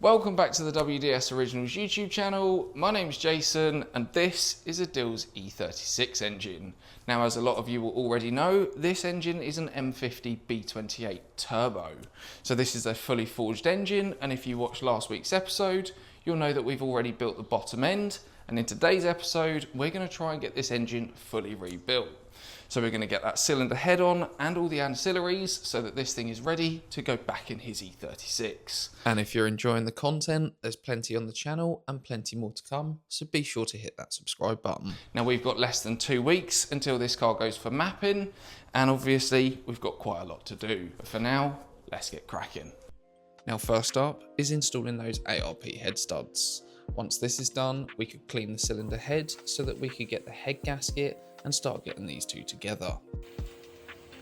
Welcome back to the WDS Originals YouTube channel. My name's Jason and this is Adil'S E36 engine. Now, as a lot of you will already know, this engine is an M50 B28 turbo. So this is a fully forged engine, and if you watched last week's episode, you'll know that we've already built the bottom end, and in today's episode, we're going to try and get this engine fully rebuilt. So we're going to get that cylinder head on and all the ancillaries so that this thing is ready to go back in his E36. And if you're enjoying the content, there's plenty on the channel and plenty more to come, so be sure to hit that subscribe button. Now, we've got less than 2 weeks until this car goes for mapping, and obviously we've got quite a lot to do. But for now, let's get cracking. Now, first up is installing those ARP head studs. Once this is done, we could clean the cylinder head so that we could get the head gasket and start getting these two together.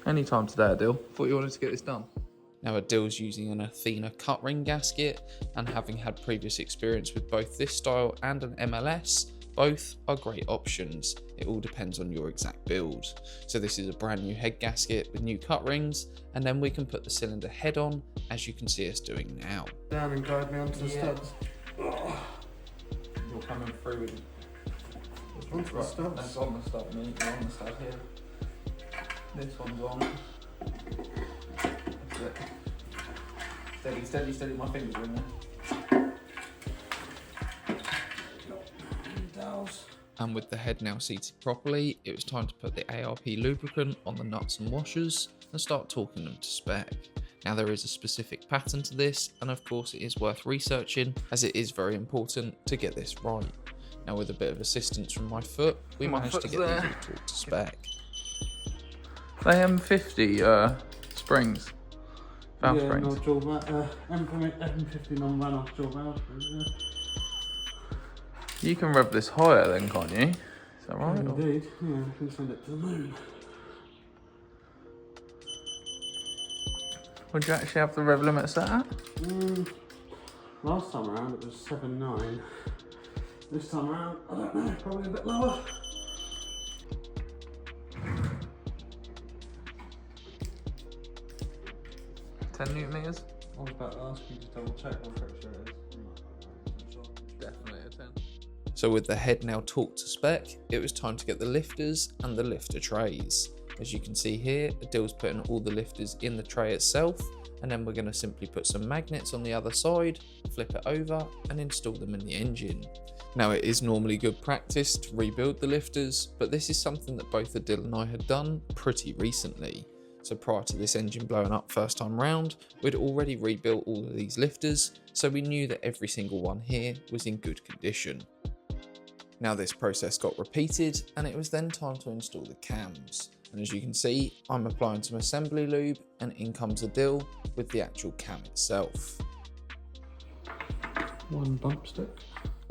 Anytime today, Adil. Thought you wanted to get this done. Now, Adil'S using an Athena cut ring gasket, and having had previous experience with both this style and an MLS, both are great options. It all depends on your exact build. So this is a brand new head gasket with new cut rings, and then we can put the cylinder head on, as you can see us doing now. Down and guide me onto the studs. You're coming through with Onto the studs. That's on the stud, mate. You're on the stud here. This one's on. That's it. Steady, steady, steady. My fingers are in there. And with the head now seated properly, it was time to put the ARP lubricant on the nuts and washers and start torquing them to spec. Now, there is a specific pattern to this, and of course it is worth researching, as it is very important to get this right. Now, with a bit of assistance from my foot, we managed to get these all torqued to spec. They M50 springs, valve springs. No dual M50 non-VANOS dual valve springs. Yeah. You can rev this higher then, can't you? Is that right? Indeed, yeah, I can send it to the moon. Would you actually have the rev limit set at? Last time around it was 7.9. This time around, I don't know, probably a bit lower. $10 Newton meters? I was about to ask you to double check, I'm pretty sure it is. Definitely a 10. So with the head now torqued to spec, it was time to get the lifters and the lifter trays. As you can see here, Adil'S putting all the lifters in the tray itself, and then we're going to simply put some magnets on the other side, flip it over and install them in the engine. Now, it is normally good practice to rebuild the lifters, but this is something that both Adil and I had done pretty recently. So prior to this engine blowing up first time round, we'd already rebuilt all of these lifters, so we knew that every single one here was in good condition. Now, this process got repeated, and it was then time to install the cams. And as you can see, I'm applying some assembly lube, and in comes Adil with the actual cam itself. One bump stick.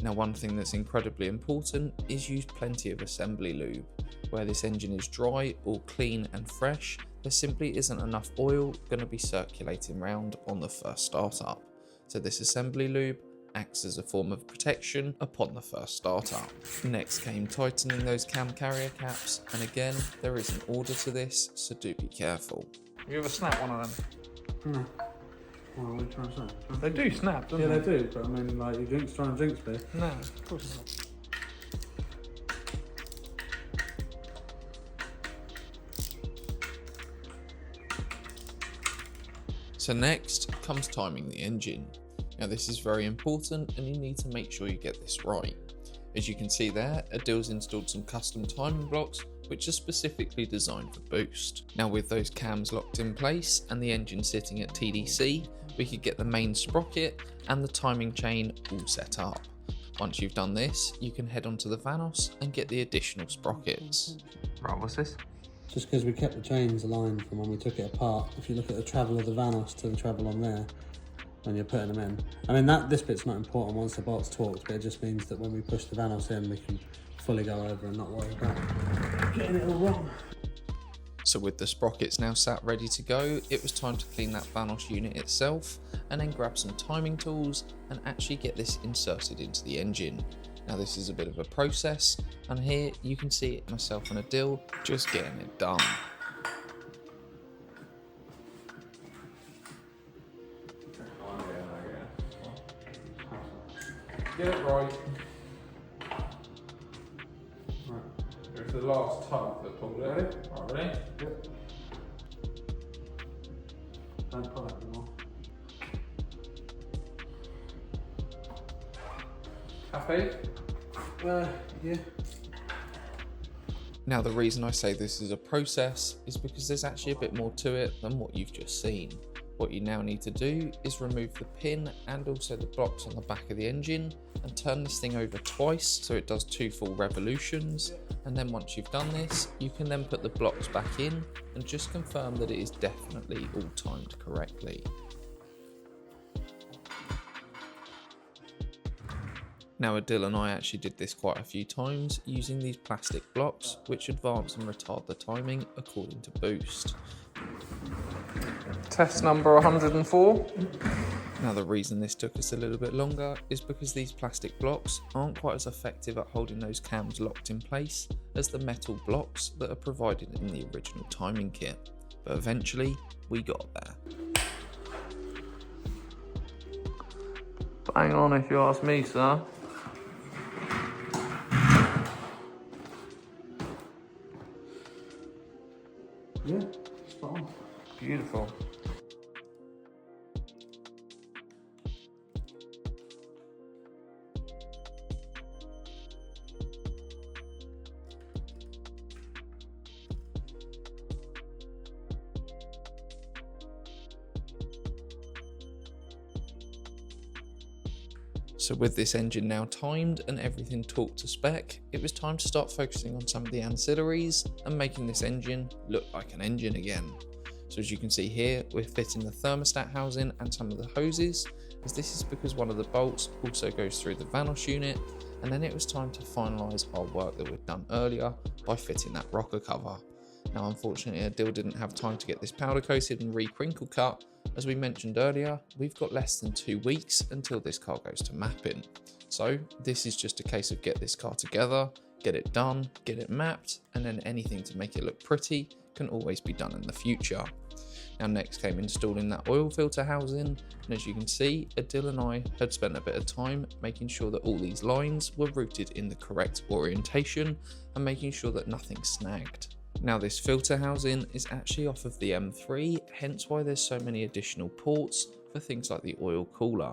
Now, one thing that's incredibly important is use plenty of assembly lube. Where this engine is dry or clean and fresh, there simply isn't enough oil going to be circulating around on the first startup. So this assembly lube acts as a form of protection upon the first startup. Next came tightening those cam carrier caps, and again, there is an order to this, so do be careful. You ever snap one of them? No. What are we trying to say? They do snap, don't they? Yeah, they do, but I mean, like, you try and jinx me. No, of course not. So next comes timing the engine. Now, this is very important, and you need to make sure you get this right. As you can see there, Adil'S installed some custom timing blocks which are specifically designed for boost. Now, with those cams locked in place and the engine sitting at TDC, we could get the main sprocket and the timing chain all set up. Once you've done this, you can head onto the VANOS and get the additional sprockets. Right, what's this? Just because we kept the chains aligned from when we took it apart. If you look at the travel of the VANOS to the travel on there, when you're putting them in. I mean, this bit's not important once the bolt's torqued, but it just means that when we push the VANOS in, we can fully go over and not worry about getting it all wrong. So with the sprockets now sat ready to go, it was time to clean that VANOS unit itself, and then grab some timing tools and actually get this inserted into the engine. Now, this is a bit of a process, and here you can see it myself and Adil just getting it done. Get it right. Here's the last tug that pulled it. Ready? Right, ready? Yep. Don't pull it anymore. Happy? Yeah. Now the reason I say this is a process is because there's actually a bit more to it than what you've just seen. What you now need to do is remove the pin and also the blocks on the back of the engine and turn this thing over twice so it does 2 full revolutions, and then once you've done this you can then put the blocks back in and just confirm that it is definitely all timed correctly. Now Adil and I actually did this quite a few times using these plastic blocks which advance and retard the timing according to boost. Test number 104. Now the reason this took us a little bit longer is because these plastic blocks aren't quite as effective at holding those cams locked in place as the metal blocks that are provided in the original timing kit. But eventually we got there. Bang on if you ask me, sir. Yeah, spot on. Beautiful. So with this engine now timed and everything torqued to spec, it was time to start focusing on some of the ancillaries and making this engine look like an engine again. So as you can see here, we're fitting the thermostat housing and some of the hoses, as this is because one of the bolts also goes through the VANOS unit, and then it was time to finalise our work that we'd done earlier by fitting that rocker cover. Now unfortunately Adil didn't have time to get this powder coated and re-crinkle cut. As we mentioned earlier, we've got less than 2 weeks until this car goes to mapping. So this is just a case of get this car together, get it done, get it mapped, and then anything to make it look pretty can always be done in the future. Now next came installing that oil filter housing, and as you can see, Adil and I had spent a bit of time making sure that all these lines were routed in the correct orientation and making sure that nothing snagged. Now this filter housing is actually off of the M3, hence why there's so many additional ports for things like the oil cooler.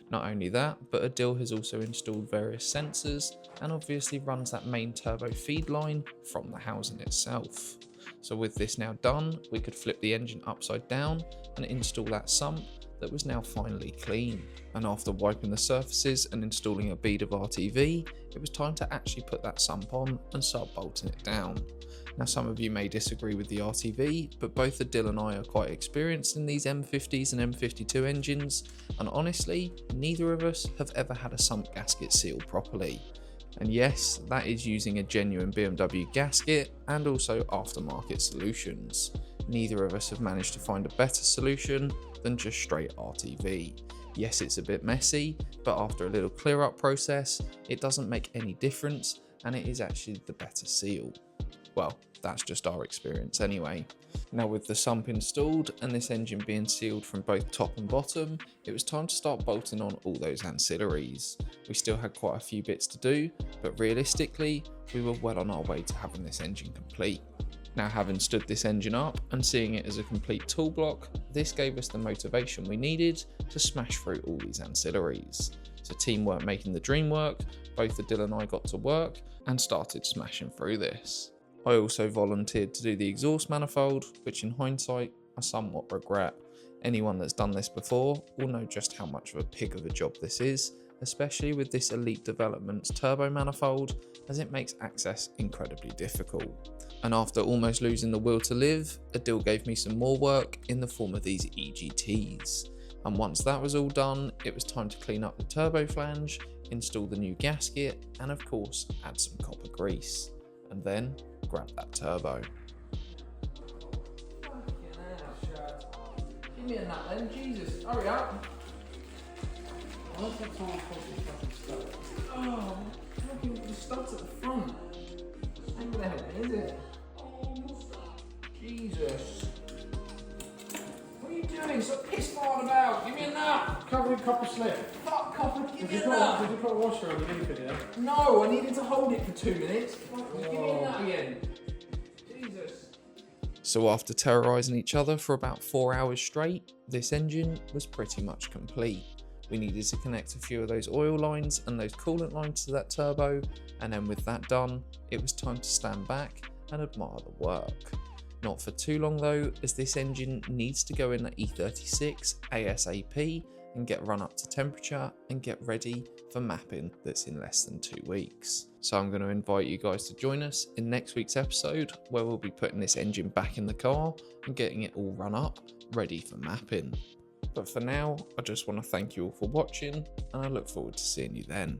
Not only that, but Adil has also installed various sensors and obviously runs that main turbo feed line from the housing itself. So with this now done, we could flip the engine upside down and install that sump that was now finally clean. And after wiping the surfaces and installing a bead of RTV, it was time to actually put that sump on and start bolting it down. Now some of you may disagree with the RTV, but both Adil and I are quite experienced in these M50s and M52 engines, and honestly, neither of us have ever had a sump gasket sealed properly. And yes, that is using a genuine BMW gasket and also aftermarket solutions. Neither of us have managed to find a better solution than just straight RTV. Yes, it's a bit messy, but after a little clear up process, it doesn't make any difference and it is actually the better seal. Well, that's just our experience anyway. Now with the sump installed and this engine being sealed from both top and bottom, it was time to start bolting on all those ancillaries. We still had quite a few bits to do, but realistically, we were well on our way to having this engine complete. Now having stood this engine up and seeing it as a complete tool block, this gave us the motivation we needed to smash through all these ancillaries. So teamwork making the dream work, both Adil and I got to work and started smashing through this. I also volunteered to do the exhaust manifold, which in hindsight I somewhat regret. Anyone that's done this before will know just how much of a pig of a job this is, especially with this Elite Development's turbo manifold, as it makes access incredibly difficult. And after almost losing the will to live, Adil gave me some more work in the form of these EGTs. And once that was all done, it was time to clean up the turbo flange, install the new gasket, and of course add some copper grease. And then grab that turbo. Give me a nut then, Jesus, hurry up. Oh, fucking the studs at the front. Ain't gonna help me, is it? Jesus. What are you doing? Stop piss farting about. Give me a nut. Covering copper slip. Fuck copper. Give me a Did nut. you put a washer on the infant, yeah? No, I needed to hold it for 2 minutes. Give me a nut again. Jesus. So after terrorising each other for about 4 hours straight, this engine was pretty much complete. We needed to connect a few of those oil lines and those coolant lines to that turbo, and then with that done, it was time to stand back and admire the work. Not for too long though, as this engine needs to go in the E36 ASAP and get run up to temperature and get ready for mapping that's in less than 2 weeks. So I'm going to invite you guys to join us in next week's episode, where we'll be putting this engine back in the car and getting it all run up, ready for mapping. But for now, I just want to thank you all for watching, and I look forward to seeing you then.